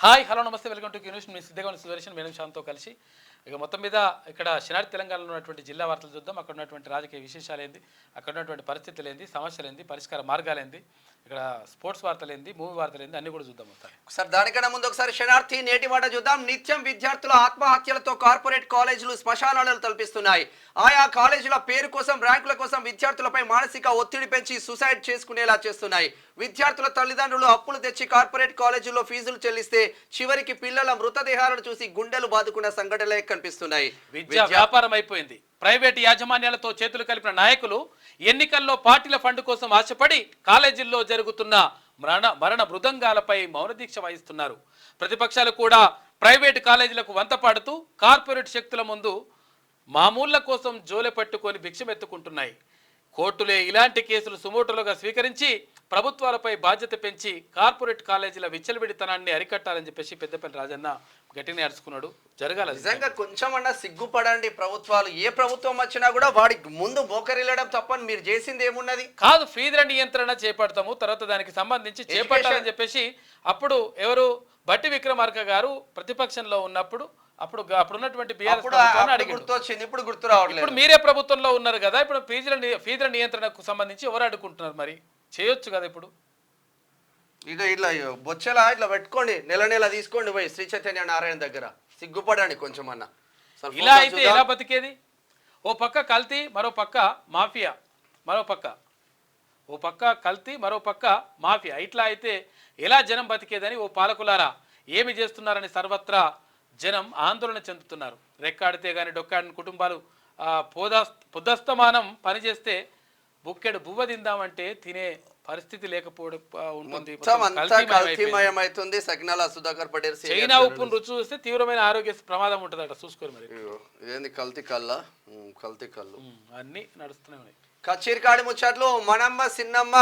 Hi hello నమస్తే welcome to news. మీ Siddhagouni Sudarshan madam శాంతో కలిసి ఇక మొత్తం మీద ఇక్కడ శనార్థి తెలంగాణలో ఉన్నటువంటి జిల్లా వార్తలు చూద్దాం. అక్కడ ఉన్నటువంటి రాజకీయ విశేషాలు ఏంది, అక్కడ ఉన్నటువంటి పరిస్థితులు ఏంది, సమస్యలు ఏంది, పరిష్కార మార్గాలు ఏంది, ఇక్కడ స్పోర్ట్స్ వార్తలు ఏంది, మూవీ వార్తలు ఏంది అన్ని కూడా చూద్దాం. ఒకసారి దానికన్నా ముందు ఒకసారి శనార్థి నేటి మాట చూద్దాం. నిత్యం విద్యార్థుల ఆత్మహత్యలతో కార్పొరేట్ కాలేజీలు శ్మశానాలను తలపిస్తున్నాయి. ఆయా కాలేజీల పేరు కోసం, ర్యాంకుల కోసం విద్యార్థులపై మానసిక ఒత్తిడి పెంచి సూసైడ్ చేసుకునేలా చేస్తున్నాయి. విద్యార్థుల తల్లిదండ్రులు అప్పులు తెచ్చి కార్పొరేట్ కాలేజీల్లో ఫీజులు చెల్లిస్తే చివరికి పిల్లల మృతదేహాలను చూసి గుండెలు బాదుకున్న సంఘటనలే కనిపిస్తున్నాయి. విద్యా వ్యాపారం అయిపోయింది. ప్రైవేటు యాజమాన్యాలతో చేతులు కలిపిన నాయకులు ఎన్నికల్లో పార్టీల ఫండ్ కోసం ఆశపడి కాలేజీల్లో జరుగుతున్న మరణ మృదంగాలపై మౌన దీక్ష వహిస్తున్నారు. ప్రతిపక్షాలు కూడా ప్రైవేటు కాలేజీలకు వంతపాడుతూ కార్పొరేట్ శక్తుల ముందు మామూళ్ల కోసం జోలె పట్టుకొని భిక్షమెత్తుకుంటున్నాయి. కోర్టులే ఇలాంటి కేసులు సుమోటోలుగా స్వీకరించి ప్రభుత్వాలపై బాధ్యత పెంచి కార్పొరేట్ కాలేజీల విచ్చలవిడితనాన్ని అరికట్టాలని చెప్పేసి పెద్దపల్లి రాజన్న గట్టిని అరుచుకున్నాడు. జరగాలి. నిజంగా కొంచెమన్నా సిగ్గుపడండి ప్రభుత్వాలు. ఏ ప్రభుత్వం వచ్చినా కూడా వాడికి ముందు మోకరిల్లడం తప్ప మీరు చేసింది ఏమున్నది కాదు. ఫీజుల నియంత్రణ చేపడతాము, తర్వాత దానికి సంబంధించి చేపట్టాలని చెప్పేసి అప్పుడు ఎవరు బట్టి విక్రమార్క గారు ప్రతిపక్షంలో ఉన్నప్పుడు అప్పుడున్నటువంటి ఇప్పుడు గుర్తు రావట్లేదు. ఇప్పుడు మీరే ప్రభుత్వంలో ఉన్నారు కదా, ఇప్పుడు ఫీజుల నియంత్రణకు సంబంధించి ఎవరు అడుగుంటున్నారు? మరి చేయొచ్చు కదా. ఇప్పుడు ఇట్లా బొచ్చెలా ఇట్లా పెట్టుకోండి, నెల తీసుకోండి పోయి శ్రీ చైతన్య నారాయణ దగ్గర. సిగ్గుపడండి కొంచెమన్నా. ఇలా అయితే ఎలా బతికేది? ఓ పక్క కల్తీ, మరో పక్క మాఫియా, ఓ పక్క కల్తీ, మరో పక్క మాఫియా. ఇట్లా అయితే ఎలా జనం బతికేదని ఓ పాలకులారా ఏమి చేస్తున్నారని సర్వత్రా జనం ఆందోళన చెందుతున్నారు. రెక్కాడితే గాని డొక్కాడిన కుటుంబాలు పొద్దస్తమానం పనిచేస్తే బుక్కెడు బువ్వ తిందామంటే తినే పరిస్థితి లేకపోవడం ఉంటుంది. చైనా ఉప్పును రుచి చూస్తే తీవ్రమైన ఆరోగ్య ప్రమాదం ఉంటుందట. చూసుకోరు మరి. కల్తీ కళ్ళు అన్ని నడుస్తూనే ఉన్నాయి. కచేరికాడి ముచ్చట్లు. మనమ్మ సిన్నమ్మ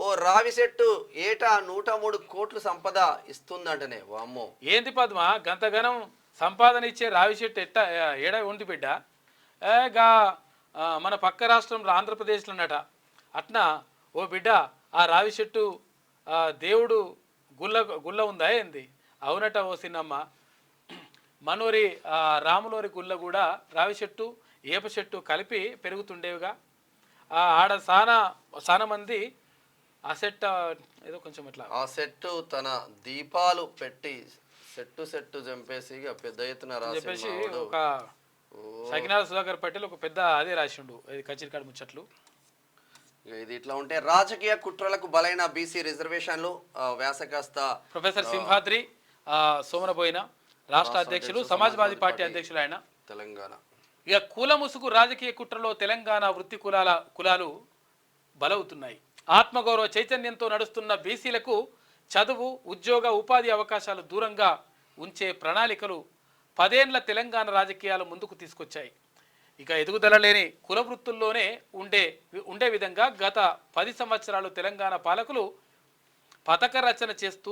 ఓ రావి చెట్టు ఏటా 103 కోట్ల సంపద ఇస్తుందంటనే. వామ్మో, ఏంది పద్మ గంతగనం సంపాదన ఇచ్చే రావి చెట్టు ఏడా ఉండి బిడ్డ? మన పక్క రాష్ట్రంలో ఆంధ్రప్రదేశ్లో ఉన్నట అట్నా ఓ బిడ్డ ఆ రావి చెట్టు దేవుడు గుల్ల ఉందా ఏంది? అవునట ఓ సిన్నమ్మ. మనోరి రాములోరి గుల్ల కూడా రావి చెట్టు ఏప చెట్టు కలిపి పెరుగుతుండేవిగా. ఆడ చాలా మంది ఆ సెట్ ఏదో కొంచెం ఇట్లా ఆ సెట్టు తన దీపాలు పెట్టి సెట్టు చంపేసి పెద్ద ఎత్తున చెప్పేసి ఒక సకినాల సుధాకర్ పటేల్ ఒక పెద్ద అదే రాసిండు. ఇది కచేరికాడి ముచ్చట్లు. ఇది ఇట్లా ఉంటే రాజకీయ కుట్రలకు బలైన బీసీ రిజర్వేషన్లు వ్యాసకాస్త ప్రొఫెసర్ సింహాద్రి సోమనబోయిన రాష్ట్ర అధ్యక్షులు, సమాజ్వాదీ పార్టీ అధ్యక్షులు ఆయన తెలంగాణ. ఇక కుల ముసుగు రాజకీయ కుట్రలో తెలంగాణ వృత్తి కులాలు బలవుతున్నాయి. ఆత్మగౌరవ చైతన్యంతో నడుస్తున్న బీసీలకు చదువు, ఉద్యోగ, ఉపాధి అవకాశాలు దూరంగా ఉంచే ప్రణాళికలు 10 ఏళ్ల తెలంగాణ రాజకీయాలు ముందుకు తీసుకొచ్చాయి. ఇక ఎదుగుదల లేని కుల వృత్తుల్లోనే ఉండే విధంగా గత 10 సంవత్సరాలు తెలంగాణ పాలకులు పథక రచన చేస్తూ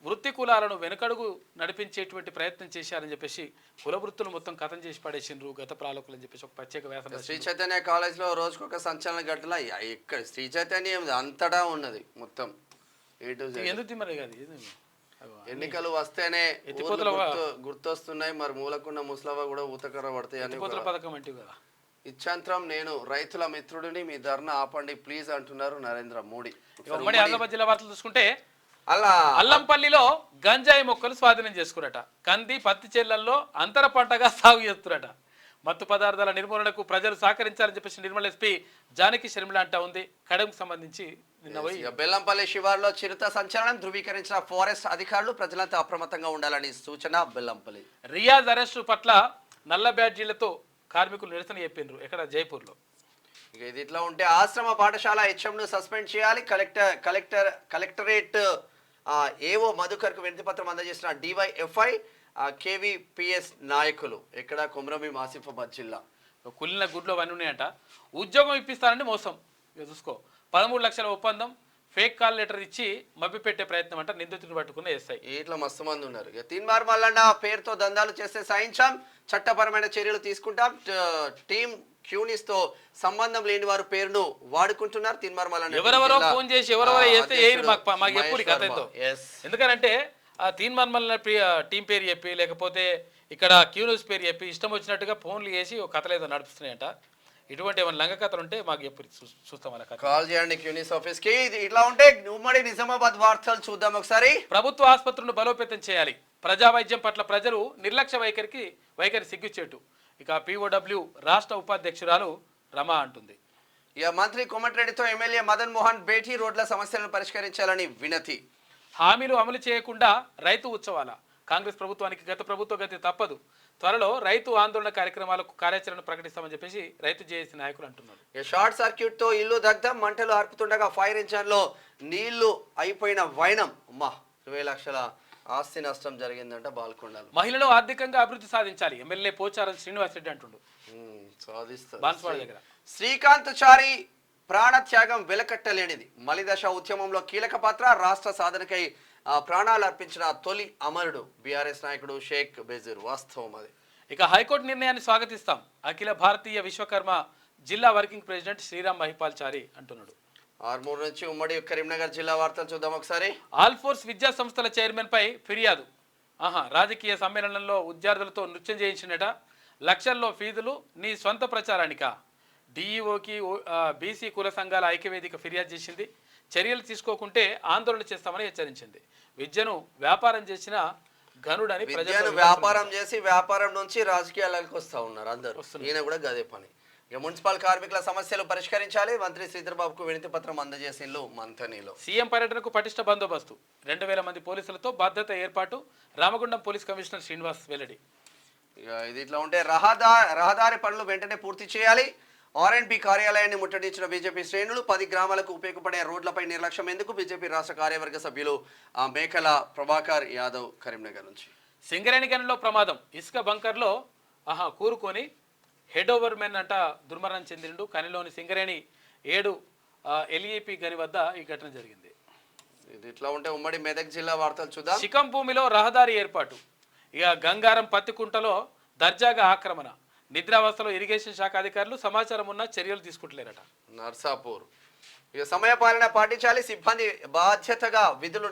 వృత్తి కులాలను వెనుకడుగు నడిపించేటువంటి ప్రయత్నం చేశారని చెప్పేసి కుల వృత్తులు మొత్తం కథం చేసి పడేసిండ్రు గత పాలకులు అని చెప్పేసి ఒక ప్రత్యేక వ్యాసం. శ్రీ చైతన్య కాలేజ్లో రోజుకొక సంచలన ఘటన. ఇక్కడ శ్రీ చైతన్య అంతటా ఉన్నది మొత్తం. ఎందుకు మరి కాదు, ఎన్నికలు వస్తేనే గుర్తొస్తున్నాయి. మరి మూలకున్న ముసలవ కూడా ఊతకర పడతాయి పథకం అంటే కదా. ఇచ్చాంతరం నేను రైతుల మిత్రుడిని, మీ ధర్నా ఆపండి ప్లీజ్ అంటున్నారు నరేంద్ర మోడీ. ఉమ్మడి ఆదిలాబాద్ జిల్లా వార్తలు చూసుకుంటే అల్లంపల్లిలో గంజాయి మొక్కలు స్వాధీనం చేసుకురట. కంది, పత్తి చేళ్లలో అంతర పంటగా సాగు చేస్తురట. మత్తు పదార్థాల నిర్మూలనకు ప్రజలు సహకరించాలని చెప్పేసి నిర్మల్ ఎస్పీ జానకి షర్మిల అంటా ఉంది. కడెంకు సంబంధించి బెల్లంపల్లి శివార్లో చిరుత సంచలనం. ధృవీకరించిన ఫారెస్ట్ అధికారులు ప్రజలంతా అప్రమత్తంగా ఉండాలని సూచన. బెల్లంపల్లి రియాజ్ అరెస్టు పట్ల నల్ల బ్యాడ్జీలతో కార్మికులు నిరసన చెప్పినారు. ఎక్కడ? జైపూర్లో. ఇది ఇట్లా ఉంటే ఆశ్రమ పాఠశాల హెచ్ఎంను సస్పెండ్ చేయాలి. కలెక్టరేట్ ఏవో మధుకర్కు వినతి పత్రం అందజేసిన డివైఎఫ్ఐ కేవీపీఎస్ నాయకులు. ఎక్కడ? కొమరభీం ఆసిఫాబాద్ జిల్లా. కుళ్ళిన గుడ్లో అవన్నీ ఉన్నాయంట. ఉద్యోగం ఇప్పిస్తానంటే మోసం. ఇక చూసుకో, 13 లక్షల ఒప్పందం, ఫేక్ కాల్ లెటర్ ఇచ్చి మభ్యపెట్టే ప్రయత్నం అంట. నిందితుడిని పట్టుకున్న ఎస్ఐ. ఇట్లా మస్తు మంది ఉన్నారు. ఇక తీన్మార్ మల్లన్న పేరుతో దందాలు చేస్తే సాయించాం, చట్టపరమైన చర్యలు తీసుకుంటాం. టీం క్యూనిస్ తో సంబంధం లేని వారు పేరును వాడుకుంటున్నారు. తీన్మార్ మల్లన్న ఎవరెవరో ఫోన్ చేసి ఎవరెవరో చేస్తే మాకు ఎప్పుడు కథ. ఎందుకంటే ఆ తీన్ మన్మల్ టీం పేరు చెప్పి లేకపోతే ఇక్కడ క్యూన్యూస్ పేరు చెప్పి ఇష్టం వచ్చినట్టుగా ఫోన్లు చేసి ఒక కథలు ఏదో నడుపుతున్నాయంట. ఇటువంటి ఏమైనా లంగ కథలు ఉంటే మాకు చెప్పు, చూస్తాం అలా కథ. కాల్ చేయండి క్యూనిస్ ఆఫీస్ కి. ఇట్లా ఉంటే ఉమ్మడి నిజామాబాద్ వార్తలు చూద్దాం ఒకసారి. ప్రభుత్వ ఆసుపత్రులను బలోపేతం చేయాలి, ప్రజా వైద్యం పట్ల ప్రజలు నిర్లక్ష్య వైఖరి సిగ్గుచేటు. ఇక పిఓడబ్ల్యూ రాష్ట్ర ఉపాధ్యక్షురాలు రమా అంటుంది. ఇక మంత్రి కోమటిరెడ్డితో ఎమ్మెల్యే మదన్ మోహన్ భేటీ, రోడ్ల సమస్యలను పరిష్కరించాలని వినతి. హామీలు అమలు చేయకుండా రైతు ఉత్సవాల, కాంగ్రెస్ ప్రభుత్వానికి గత ప్రభుత్వ గతి తప్పదు, త్వరలో రైతు ఆందోళన కార్యక్రమాలకు కార్యాచరణ ప్రకటిస్తామని చెప్పేసి రైతు జేఏసీ నాయకులు అంటున్నారు. షార్ట్ సర్క్యూట్ తో ఇల్లు దగ్ధం, మంటలు ఆర్పుతుండగా ఫైర్ ఇంజన్ లో నీళ్లు అయిపోయిన వైనం. అమ్మా 20 లక్షల ఆస్తి నష్టం జరిగిందంట బాల్కొండలో. మహిళలు ఆర్థికంగా అభివృద్ధి సాధించాలి, ఎమ్మెల్యే పోచారం శ్రీనివాస్ రెడ్డి అంటుండు. బాన్స్వాడ దగ్గర శ్రీకాంత్ చారి ప్రాణత్యాగం వెలకట్టలేనిది, మలిదశ ఉద్యమంలో కీలక పాత్ర, రాష్ట్ర సాధనకై ప్రాణాలు అర్పించిన తొలి అమరుడు బీఆర్ఎస్ నాయకుడు షేక్ బెజీర్. వాస్తవం అది. ఇక హైకోర్టు నిర్ణయాన్ని స్వాగతిస్తాం, అఖిల భారతీయ విశ్వకర్మ జిల్లా వర్కింగ్ ప్రెసిడెంట్ శ్రీరామ్ మహిపాల్ చారి అంటున్నాడు. ఆర్మూర్ నుంచి ఉమ్మడి కరీంనగర్ జిల్లా వార్తలు చూద్దాం ఒకసారి. ఆల్ ఫోర్స్ విద్యా సంస్థల చైర్మన్ పై ఫిర్యాదు. రాజకీయ సమ్మేళనంలో విద్యార్థులతో నృత్యం చేయించినట, లక్షల్లో ఫీజులు నీ సొంత ప్రచారానిక. డిఈఓకి బీసీ కుల సంఘాల ఐక్యవేదిక ఫిర్యాదు చేసింది, చర్యలు తీసుకోకుంటే ఆందోళన చేస్తామని హెచ్చరించింది. విద్యను వ్యాపారం చేసిన గనుడని ప్రజలు వ్యాపారం చేసి వ్యాపారం నుంచి రాజకీయాలకు వస్తా ఉన్నారు అందరూ. ఈయన కూడా గదే పని. ఇక మున్సిపల్ కార్మికుల సమస్యలు పరిష్కరించాలి, మంత్రి శ్రీధర్బాబుకు వినతి పత్రం అందజేసిండ్లు మంథనిలో. సీఎం పర్యటనకు పటిష్ట బందోబస్తు, 2000 మంది పోలీసులతో భద్రత ఏర్పాటు, రామగుండం పోలీస్ కమిషనర్ శ్రీనివాస్ వెల్లడి. ఇక ఇది ఇట్లా ఉంటే రహదారి పనులు వెంటనే పూర్తి చేయాలి, ఆర్ఎండ్బి కార్యాలయాన్ని ముట్టడించిన బీజేపీ శ్రేణులు. 10 గ్రామాలకు ఉపయోగపడే రోడ్లపై నిర్లక్ష్యం ఎందుకు, బీజేపీ రాష్ట్ర కార్యవర్గ సభ్యులు మేకల ప్రభాకర్ యాదవ్ కరీంనగర్ నుంచి. సింగరేణి గనిలో ప్రమాదం, ఇసుక బంకర్లో కూరుకొని హెడ్ ఓవర్ మెన్ అంట దుర్మరణం చెందిండు. కనిలోని సింగరేణి 7 ఎల్ఈపి గని వద్ద ఈ ఘటన జరిగింది. ఇది ఇట్లా ఉంటే ఉమ్మడి మెదక్ జిల్లా వార్తలు చూద్దాం. శిఖం భూమిలో రహదారి ఏర్పాటు, ఇక గంగారం పత్తికుంటలో దర్జాగా ఆక్రమణ, నిద్రావస్థలో ఇరిగేషన్ శాఖ అధికారులు సమాచారం ఉన్న చర్యలు తీసుకుంటలేరట. నర్సాపూర్ ఇక సమయపాలన పాటించాలి, సిబ్బంది బాధ్యతగా విధులు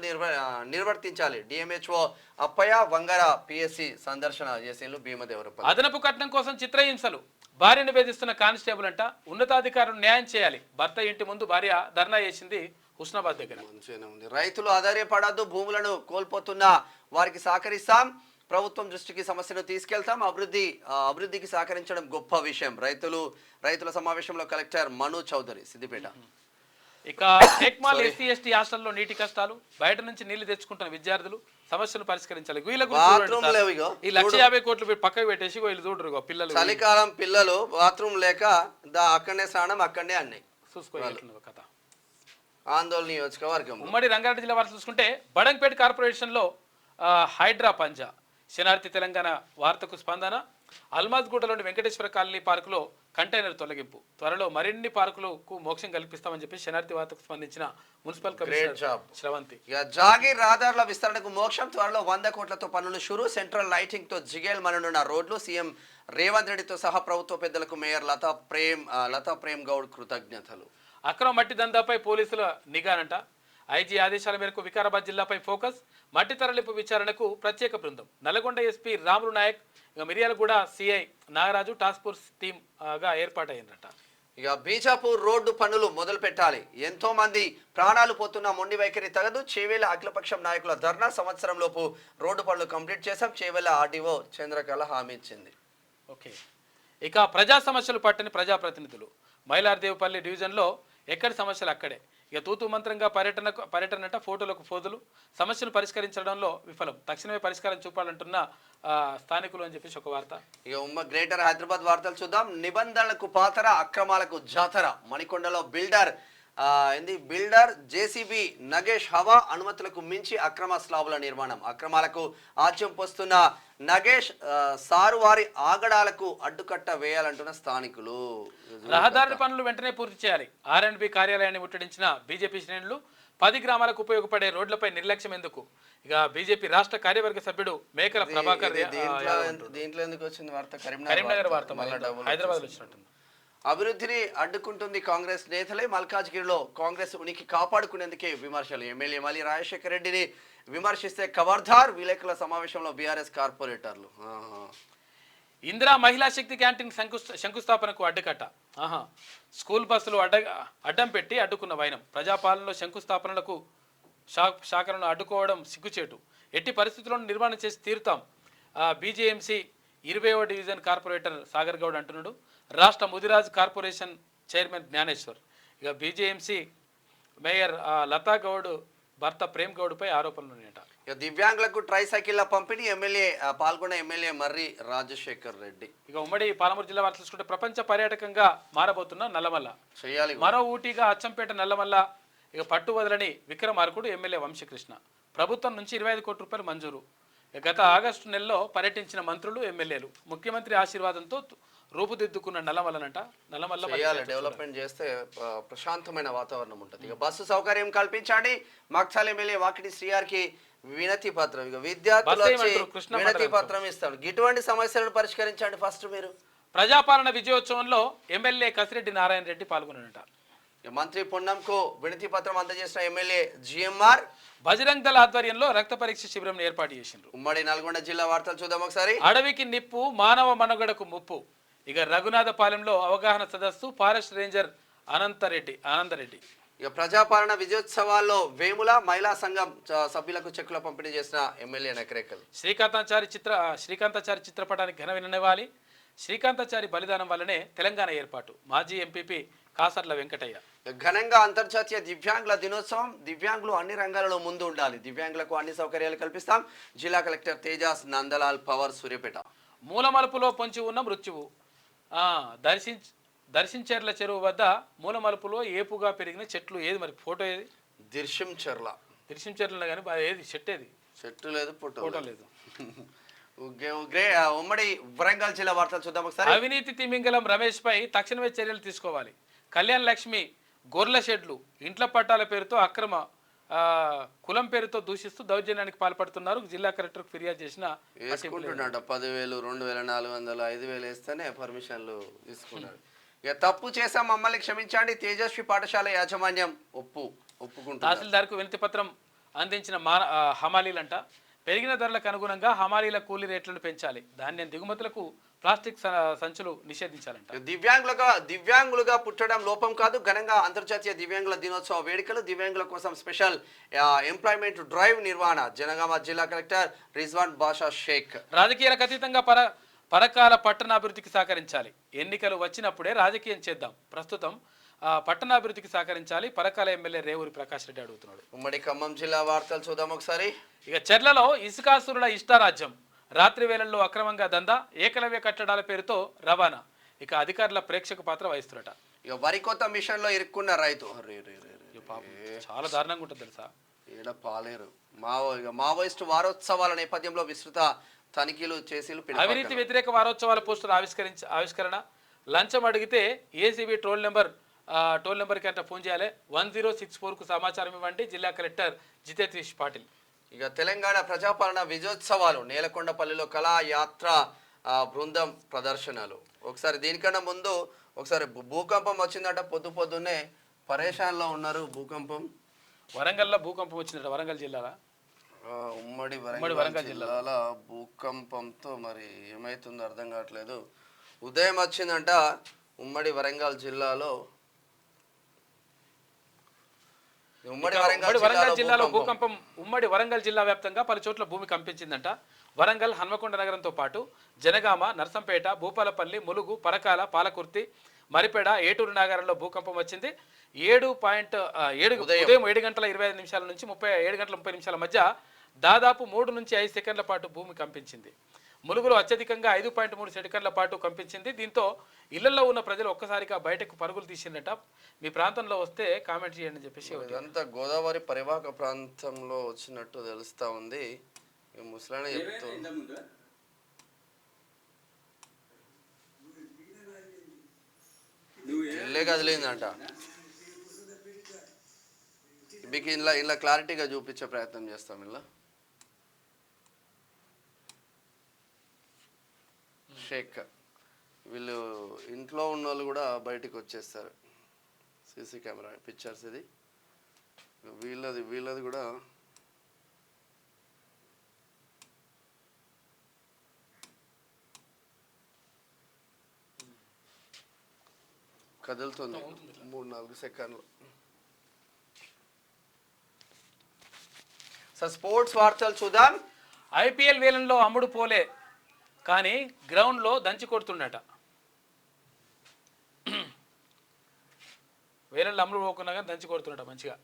నిర్వర్తించాలి. డిఎంహెచ్ఓ అప్పయ్య వంగర పిఎస్సి సందర్శన చేసేందుకు భీమదేవరపల్లి. అదనపు కట్నం కోసం చిత్రహింసలు, భార్యను వేధిస్తున్న కానిస్టేబుల్ అంట, ఉన్నతాధికారులు న్యాయం చేయాలి. భర్త ఇంటి ముందు భార్య ధర్నా చేసింది హుస్నాబాద్ దగ్గర. మంచిగానే ఉంది. రైతులు ఆధారపడద్దు, భూములను కోల్పోతున్న వారికి సహకరిస్తాం, ప్రభుత్వం దృష్టికి సమస్యను తీసుకెళ్తాం, అభివృద్ధికి సహకరించడం గొప్ప విషయం. రైతుల సమావేశంలో కలెక్టర్ మను చౌదరి సిద్దిపేట. ఇక టెక్మాల్ ఎస్సీ ఎస్టీ హాస్టల్లో నీటి కష్టాలు, బయట నుంచి నీళ్లు తెచ్చుకుంటున్న విద్యార్థులు సమస్యను పరిష్కరించాలి. వీళ్ళకు ఈ 150 కోట్లు పక్కకు పెట్టేసి వీళ్ళు చూడరు పిల్లలు, చలికాలం పిల్లలు బాత్రూమ్ లేక అక్కడనే స్నానం అక్కడనే అన్నాయి చూసుకోవాలి కథ. ఆందోళన నియోజకవర్గం ఉమ్మడి రంగారెడ్డి జిల్లా వార్త చూసుకుంటే బడంగ్పేట్ కార్పొరేషన్లో హైడ్రా పంజా, శనార్థి తెలంగాణ వార్తకు స్పందన. అల్మాజ్గూడలోని వెంకటేశ్వర కాలనీ పార్కులో కంటైనర్ తొలగింపు, త్వరలో మరిన్ని పార్కులకు మోక్షం కల్పిస్తామని చెప్పి శనార్థి వార్తకు స్పందించిన మున్సిపల్ కమిషనర్ శ్రవంతి. జాగీర్ రహదారుల విస్తరణకు మోక్షం, త్వరలో 100 కోట్లతో పనులు షురు, సెంట్రల్ లైటింగ్ తో జిగేల్ మననున్న రోడ్లు. సీఎం రేవంత్ రెడ్డితో సహా ప్రభుత్వ పెద్దలకు మేయర్ లతా ప్రేమ్ గౌడ్ కృతజ్ఞతలు. అక్రమ మట్టి దందాపై పోలీసుల నిఘానంట, ఐజీ ఆదేశాల మేరకు వికారాబాద్ జిల్లాపై ఫోకస్, మట్టి తరలింపు విచారణకు ప్రత్యేక బృందం. నల్గొండ ఎస్పీ రాములు నాయక్, ఇక Miryalaguda CI Nagaraju task force team గా ఏర్పాటైందట. ఇక బీజాపూర్ రోడ్డు పనులు మొదలు పెట్టాలి, ఎంతో మంది ప్రాణాలు పోతున్న మొండి వైఖరి తగదు. చేవేళ్ల అఖిలపక్షం నాయకుల ధర్నా, సంవత్సరం లోపు రోడ్డు పనులు కంప్లీట్ చేశాం, చేవేళ్ల ఆర్డీఓ చంద్రకళ హామీ ఇచ్చింది. ఓకే, ఇక ప్రజా సమస్యలు పట్టని ప్రజాప్రతినిధులు, మైలార్దేవపల్లి డివిజన్లో ఎక్కడి సమస్యలు అక్కడే. ఇక తూతు మంత్రంగా పర్యటనట, ఫోటోలకు ఫోజులు, సమస్యను పరిష్కరించడంలో విఫలం, తక్షణమే పరిష్కారం చూపాలంటున్న స్థానికులు అని చెప్పేసి ఒక వార్త. ఇక గ్రేటర్ హైదరాబాద్ వార్తలు చూద్దాం. నిబంధనలకు పాతర, అక్రమాలకు జాతర. మణికొండలో బిల్డర్ జేసీబీ నగేష్ హవా, అనుమతులకు మించి అక్రమ స్లాబుల నిర్మాణం. అక్రమాలకు ఆజ్యం పోస్తున్న నగేష్ సారువారి ఆగడాలకు అడ్డుకట్ట వేయాలంటున్న స్థానికులు. రహదారి పనులు వెంటనే పూర్తి చేయాలి, ఆర్ఎండ్బి కార్యాలయాన్ని ముట్టడించిన బీజేపీ శ్రేణులు. 10 గ్రామాలకు ఉపయోగపడే రోడ్లపై నిర్లక్ష్యం ఎందుకు, ఇక బీజేపీ రాష్ట్ర కార్యవర్గ సభ్యుడు మేకల ప్రభాకర్. దీంట్లో ఎందుకు వచ్చింది వార్త? కరీంనగర్ వార్త, హైదరాబాద్ వచ్చినట్టుంది. అభివృద్ధిని అడ్డుకుంటుంది కాంగ్రెస్ నేతలే, మల్కాజ్గిరిలో కాంగ్రెస్ ఉనికి కాపాడుకునేందుకే విమర్శలు. ఎమ్మెల్యే మల్లి రాజశేఖర రెడ్డిని విమర్శిస్తే ఖబర్దార్, విలేకరుల సమావేశంలో బీఆర్ఎస్ కార్పొరేటర్లు. ఇందిరా మహిళా శక్తి క్యాంటీన్ శంకుస్థాపనకు అడ్డుకట్ట. స్కూల్ బస్సులు అడ్డం పెట్టి అడ్డుకున్న వైనం. ప్రజాపాలనలో శంకుస్థాపనలకు శాఖలను అడ్డుకోవడం సిగ్గుచేటు. ఎట్టి పరిస్థితులను నిర్మాణం చేసి తీరుతాం. BJMC 20వ division corporator Sagar Goud అంటున్నాడు. రాష్ట్ర ముదిరాజ్ కార్పొరేషన్ చైర్మన్ జ్ఞానేశ్వర్. ఇక బీజేఎంసీ మేయర్ లతా గౌడ్ భర్త ప్రేమ్ గౌడ్పై ఆరోపణలు ఉన్నాయట. ఇక దివ్యాంగులకు ట్రైసైకిళ్ల పంపిణీ పాల్గొన్న ఎమ్మెల్యే మర్రి రాజశేఖర్ రెడ్డి. ఇక ఉమ్మడి పాలమూరు జిల్లా వార్తలు చూసుకుంటే ప్రపంచ పర్యాటకంగా మారబోతున్న నల్లమల్ల చేయాలి. మరో ఊటీగా అచ్చంపేట నల్లమల్ల ఇక పట్టు వదలని విక్రమార్కుడు ఎమ్మెల్యే వంశీకృష్ణ. ప్రభుత్వం నుంచి 25 కోట్ల రూపాయలు మంజూరు. గత ఆగస్టు నెలలో పర్యటించిన మంత్రులు ఎమ్మెల్యేలు ముఖ్యమంత్రి ఆశీర్వాదంతో రూపుదిద్దుకున్న నల్లమల్లనంట. నల్లమల్ల డెవలప్మెంట్ చేస్తే ప్రశాంతమైన వాతావరణం ఉంటుంది. ఇక బస్సు సౌకర్యం కల్పించండి. మక్సాల్ ఎమ్మెల్యే వాకిటి శ్రీఆర్కి వినతి పత్రం. ఇక విద్యార్థులు వినతి పత్రం ఇస్తాడు. ఇటువంటి సమస్యలను పరిష్కరించండి ఫస్ట్ మీరు. ప్రజాపాలన విజయోత్సవంలో ఎమ్మెల్యే కసిరెడ్డి నారాయణ రెడ్డి పాల్గొన్నారట. మంత్రి పొన్నంకు వినతి పత్రం అందజేసిన ఎమ్మెల్యే జిఎంఆర్. బజరంగ్ దళ ఆధ్వర్యంలో రక్త పరీక్ష శిబిరం ఏర్పాటు చేసిండ్రు. ఉమ్మడి నల్గొండ జిల్లా వార్తలు చూద్దాం ఒకసారి. అడవికి నిప్పు, మానవ మనుగడకు ముప్పు. ఇక రఘునాథపాలెంలో అవగాహన సదస్సు. Forest ranger Anand Reddy. ఇక ప్రజాపాలన విజయోత్సవాల్లో వేముల మహిళా సంఘం సభ్యులకు చెక్కుల పంపిణీ చేసిన ఎమ్మెల్యే నకరేకల్. శ్రీకాంతాచారి చిత్రపటానికి ఘన విననివ్వాలి. శ్రీకాంతాచారి బలిదానం వల్లనే తెలంగాణ ఏర్పాటు. మాజీ ఎంపీపీ కాసర్ల వెంకటయ్య. ఘనంగా అంతర్జాతీయ దివ్యాంగుల దినోత్సవం. దివ్యాంగులు అన్ని రంగాలలో ముందు ఉండాలి. దివ్యాంగులకు అన్ని సౌకర్యాలు కల్పిస్తాం. జిల్లా కలెక్టర్ తేజాస్ నందలాల్ పవర్ సూర్యపేట. మూలమలుపులో పొంచి ఉన్న మృత్యువు. దర్శించెర్ల చెరువు వద్ద మూలమలుపులో ఏపుగా పెరిగిన చెట్లు. ఏది మరి ఫోటో? ఏది? దిర్శంచెర్ల కానీ ఏది చెట్టు? ఏది చెట్టు లేదు, ఫోటో లేదు. ఉమ్మడి వరంగల్ జిల్లా వార్తలు చూద్దాం ఒకసారి. అవినీతి తిమింగలం రమేష్ పై తక్షణమే చర్యలు తీసుకోవాలి. కళ్యాణ్ లక్ష్మి గొర్రెల షెడ్లు ఇంట్ల పట్టాల పేరుతో అక్రమ కులం పేరుతో దూషిస్తూ దౌర్జన్యానికి పాల్పడుతున్నారు. జిల్లా కలెక్టర్ ఫిర్యాదు చేసిన 10,000, 2,400, 5,000 వేస్తేనే పర్మిషన్లు తీసుకున్నాడు. ఇక తప్పు చేసాం, మమ్మల్ని క్షమించండి. తేజస్వి పాఠశాల యాజమాన్యం ఒప్పుకుంటారు. తహసీల్దార్కు వినతి పత్రం అందించిన హమాలీలంట. పెరిగిన ధరలకు అనుగుణంగా హమాలీల కూలీ రేట్లను పెంచాలి. ధాన్యం దిగుమతులకు ప్లాస్టిక్ సంచులు నిషేధించాలంట. దివ్యాంగులుగా పుట్టడం లోపం కాదు. ఘనంగా అంతర్జాతీయ దివ్యాంగుల దినోత్సవ వేడుకలు. దివ్యాంగుల కోసం స్పెషల్ ఎంప్లాయ్మెంట్ డ్రైవ్ నిర్వహణ. జనగామ జిల్లా కలెక్టర్ రిజ్వాన్ బాషా షేక్. రాజకీయాలకు అతీతంగా పరకాల పట్టణాభివృద్ధికి సహకరించాలి. ఎన్నికలు వచ్చినప్పుడే రాజకీయం చేద్దాం. ప్రస్తుతం పట్టణాభివృద్ధికి సహకరించాలి. పరకాల ఎమ్మెల్యే రేవూరి ప్రకాష్ రెడ్డి అడుగుతున్నాడు. ఉమ్మడి ఖమ్మం జిల్లా వార్తలు చూద్దాం ఒకసారి. ఇక చెర్లలో ఇసుకాసురుల ఇష్టారాజ్యం. రాత్రి వేళల్లో అక్రమంగా దందా. ఏకలవ్య కట్టడాల పేరుతో రవాణా. ఇక అధికారుల ప్రేక్షక పాత్ర వహిస్తున్నట. ఇక వరి కోత మిషన్ లో ఇరుక్కున్న రైతు. చాలా దారుణంగా ఉంటుంది తెలుసా. ఈడ పాలేరు. మావోయిస్టు వారోత్సవాల నేపథ్యంలో విస్తృత తనిఖీలు చేసి అవినీతి వ్యతిరేక వారోత్సవాల పోస్టులు ఆవిష్కరణ. లంచం అడిగితే ఏసీబీ టోల్ నెంబర్కి అంటే ఫోన్ చేయాలి. 1064కు సమాచారం ఇవ్వండి. జిల్లా కలెక్టర్ జితేష్ పాటిల్. ఇక తెలంగాణ ప్రజాపాలన విజయోత్సవాలు. నేలకొండపల్లిలో కళా యాత్ర బృందం ప్రదర్శనలు. ఒకసారి దీనికన్నా ముందు ఒకసారి భూకంపం వచ్చిందట. పొద్దున్నే పరేషాన్లో ఉన్నారు. భూకంపం వరంగల్లో భూకంపం వచ్చిందట. వరంగల్ జిల్లాలో ఉమ్మడి వరంగల్ జిల్లాలో భూకంపంతో మరి ఏమైతుందో అర్థం కావట్లేదు. ఉదయం వచ్చిందంట ఉమ్మడి వరంగల్ జిల్లాలో. ఉమ్మడి వరంగల్ జిల్లా వ్యాప్తంగా పలు చోట్ల భూమి కంపించిందంట. వరంగల్, హన్మకొండ నగరంతో పాటు జనగామ, నర్సంపేట, భూపాలపల్లి, ములుగు, పరకాల, పాలకుర్తి, మరిపేడ, ఏటూరు నగరంలో భూకంపం వచ్చింది. 7 ఉదయం 7 గంటల 25 నిమిషాల నుంచి 7 గంటల 30 నిమిషాల మధ్య దాదాపు 3 నుంచి 5 సెకండ్ల పాటు భూమి కంపించింది. ములుగులో అత్యధికంగా 5.3 సెకండ్ల పాటు కంపించింది. దీంతో ఇళ్లలో ఉన్న ప్రజలు ఒక్కసారిగా బయటకు పరుగులు తీసిందట. మీ ప్రాంతంలో వస్తే కామెంట్ చేయండి అని చెప్పేసి. ఇదంతా గోదావరి పరివాహక ప్రాంతంలో వచ్చినట్టు తెలుస్తా ఉంది. ముసలానే చెప్తూ ఇల్లే కదిలిందంట. మీకు ఇలా క్లారిటీగా చూపించే ప్రయత్నం చేస్తాం. ఇలా షేక్ వీళ్ళు ఇంట్లో ఉన్న వాళ్ళు కూడా బయటికి వచ్చేస్తారు. సీసీ కెమెరా పిక్చర్స్ ఇది. వీళ్ళది కూడా కదులుతుంది 3-4 సెకండ్లు. స్పోర్ట్స్ వార్తలు చూద్దాం. ఐపీఎల్ వేలంలో అమ్ముడు పోలే కానీ గ్రౌండ్లో దంచి కొడుతుండట. వేలంలో అమ్ముడు పోకున్నా కానీ దంచి కొడుతుండట మంచిగా.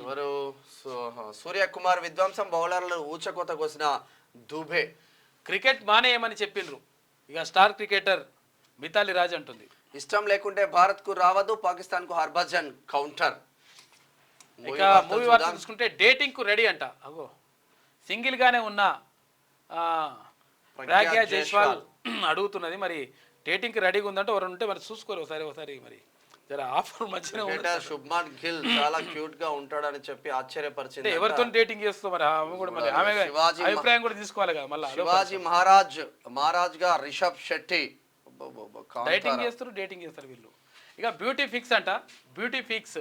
ఎవరు? సూర్యకుమార్ విధ్వంసం, బౌలర్లు ఊచకోత కోసిన దుబే. క్రికెట్ మానేయమని చెప్పిండ్రు. ఇక స్టార్ క్రికెటర్ మితాలి రాజ్ అంటుంది ఇష్టం లేకుంటే భారత్ కు రావద్దు, పాకిస్తాన్ కు హర్భజన్ కౌంటర్. ఇక మూవీ వార్త చూసుకుంటే డేటింగ్ కు రెడీ అంట. అగో సింగిల్ గానే ఉన్న ప్రాగ్యా జైస్వాల్ అడుగుతున్నది. మరి డేటింగ్ కి రెడీగా ఉందంటే ఎవరు ఉంటే మరి చూసుకోరు ఒకసారి మరి జర ఆఫర్ మంచిగా. శుభ్మాన్ గిల్ చాలా క్యూట్ గా ఉంటాడని చెప్పి ఆశ్చర్యపరిచింది. ఎవరితో డేటింగ్ చేస్తూ మరి ఆమె కూడా మరి ఆమె అభిప్రాయం కూడా తీసుకోవాలి కదా. మళ్ళీ శివాజీ మహారాజ్ గా రిషబ్ శెట్టి డైటింగ్ చేస్తారు, డేటింగ్ చేస్తారు వీళ్ళు. ఇక బ్యూటీ ఫిక్స్ అంట. బ్యూటీ ఫిక్స్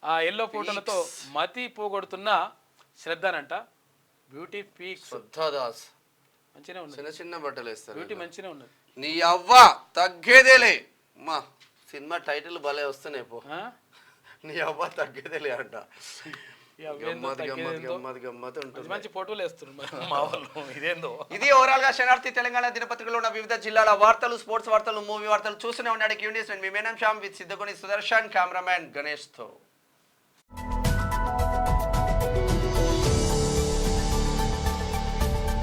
ఆ ఎల్లో ఫోటోలతో మతి పోగొడుతున్న శ్రద్ధనంట. బ్యూటీ ఫిక్స్ శ్రద్ధాదాస్ మంచిగా ఉన్నది. చిన్న బట్టలు వేస్తారు. బ్యూటీ మంచిగా ఉన్నది. నీ అవ్వ తగ్గేదేలే. మా సినిమా టైటిల్ భలే వస్తున్నాయి పో. నీ అవ్వ తగ్గేదేలే అంట. మంచి ఫోటోలు వేస్తున్నారు ఇదేందో. ఇది ఓవరాల్ గా శనార్థి తెలంగాణ దినపత్రికలో ఉన్న వివిధ జిల్లాల వార్తలు, స్పోర్ట్స్ వార్తలు, మూవీ వార్తలు చూస్తూనే ఉన్నాడు. క్యూనియస్ మీ మేనం శ్యామ్ విత్ సిద్ధగొని సుదర్శన్, కెమెరామ్యాన్ గణేష్ తో.